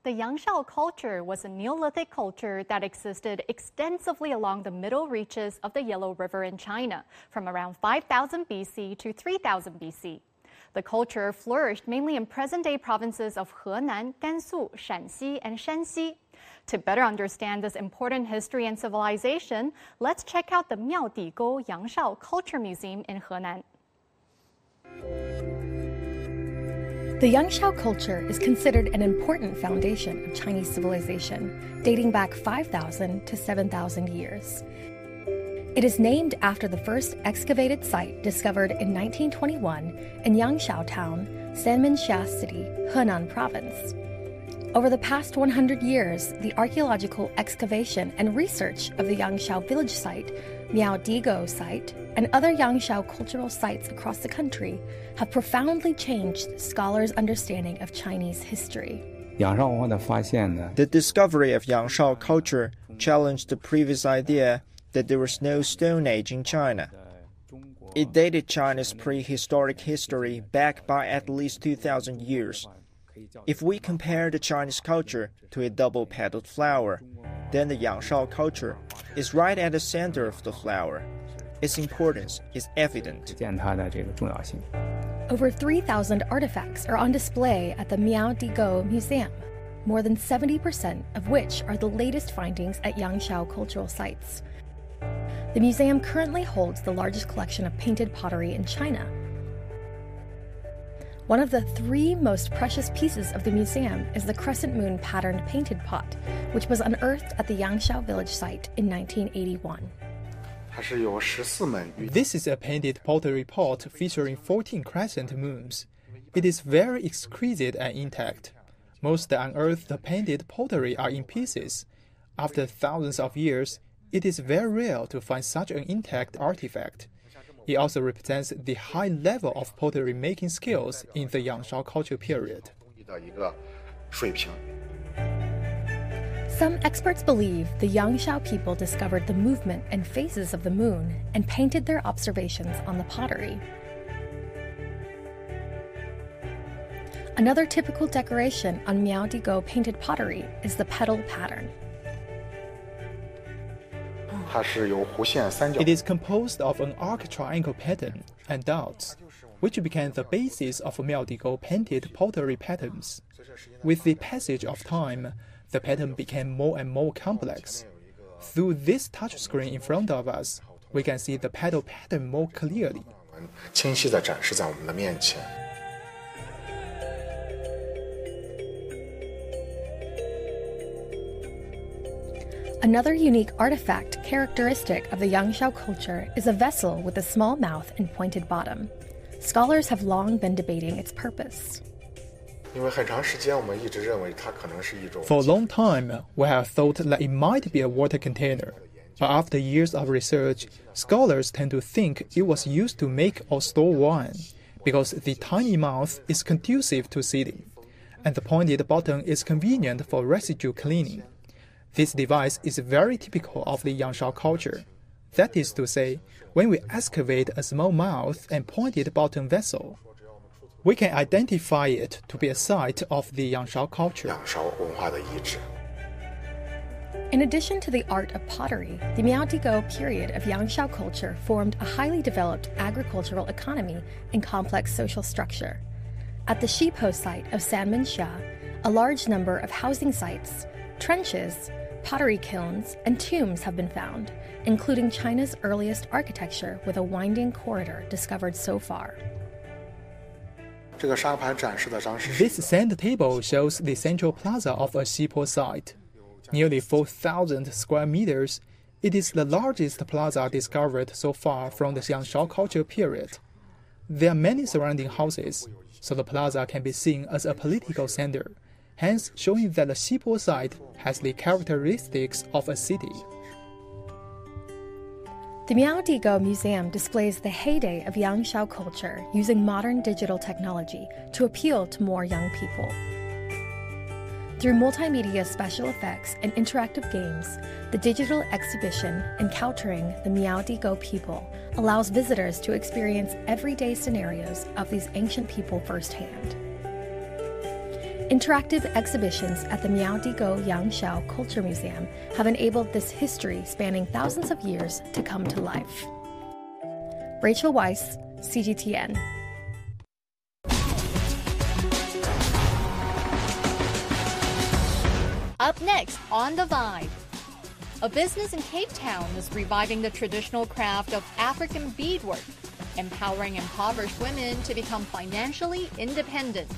The YANGSHAO culture was a Neolithic culture that existed extensively along the middle reaches of the Yellow River in China from around 5000 BC to 3000 BC. The culture flourished mainly in present-day provinces of Henan, Gansu, Shanxi, and Shanxi. To better understand this important history and civilization, let's check out the Miaodigou YANGSHAO Culture Museum in Henan. The YANGSHAO culture is considered an important foundation of Chinese civilization, dating back 5,000 to 7,000 years. It is named after the first excavated site discovered in 1921 in YANGSHAO town, Sanmenxia City, Henan province. Over the past 100 years, the archaeological excavation and research of the YANGSHAO village site, Miaodigou site, and other YANGSHAO cultural sites across the country have profoundly changed scholars' understanding of Chinese history. The discovery of YANGSHAO culture challenged the previous idea that there was no Stone Age in China. It dated China's prehistoric history back by at least 2,000 years. If we compare the Chinese culture to a double-petaled flower, then the YANGSHAO culture is right at the center of the flower. Its importance is evident. Over 3,000 artifacts are on display at the Miaodigou Museum, more than 70% of which are the latest findings at YANGSHAO cultural sites. The museum currently holds the largest collection of painted pottery in China. One of the 3 most precious pieces of the museum is the crescent moon patterned painted pot, which was unearthed at the YANGSHAO village site in 1981. This is a painted pottery pot featuring 14 crescent moons. It is very exquisite and intact. Most unearthed painted pottery are in pieces. After thousands of years, it is very rare to find such an intact artifact. It also represents the high level of pottery making skills in the YANGSHAO culture period. Some experts believe the YANGSHAO people discovered the movement and phases of the moon and painted their observations on the pottery. Another typical decoration on Miaodigou painted pottery is the petal pattern. It is composed of an arc triangle pattern and dots, which became the basis of Miaodigou painted pottery patterns. With the passage of time, the pattern became more and more complex. Through this touchscreen in front of us, we can see the petal pattern more clearly. Another unique artifact characteristic of the YANGSHAO culture is a vessel with a small mouth and pointed bottom. Scholars have long been debating its purpose. For a long time, we have thought that it might be a water container. But after years of research, scholars tend to think it was used to make or store wine, because the tiny mouth is conducive to sealing, and the pointed bottom is convenient for residue cleaning. This device is very typical of the YANGSHAO culture. That is to say, when we excavate a small mouth and pointed bottom vessel, we can identify it to be a site of the YANGSHAO culture. In addition to the art of pottery, the Miaodigou period of YANGSHAO culture formed a highly developed agricultural economy and complex social structure. At the Shipo site of Sanmenxia, a large number of housing sites, trenches, pottery kilns, and tombs have been found, including China's earliest architecture with a winding corridor discovered so far. This sand table shows the central plaza of a Shipo site. Nearly 4,000 square meters, it is the largest plaza discovered so far from the YANGSHAO culture period. There are many surrounding houses, so the plaza can be seen as a political center, hence showing that the Shipo site has the characteristics of a city. The Miaodigou Museum displays the heyday of YANGSHAO culture using modern digital technology to appeal to more young people. Through multimedia special effects and interactive games, the digital exhibition Encountering the Miaodigou People allows visitors to experience everyday scenarios of these ancient people firsthand. Interactive exhibitions at the Miaodigo YANGSHAO Culture Museum have enabled this history spanning thousands of years to come to life. Rachel Weiss, CGTN. Up next on The Vibe. A business in Cape Town is reviving the traditional craft of African beadwork, empowering impoverished women to become financially independent.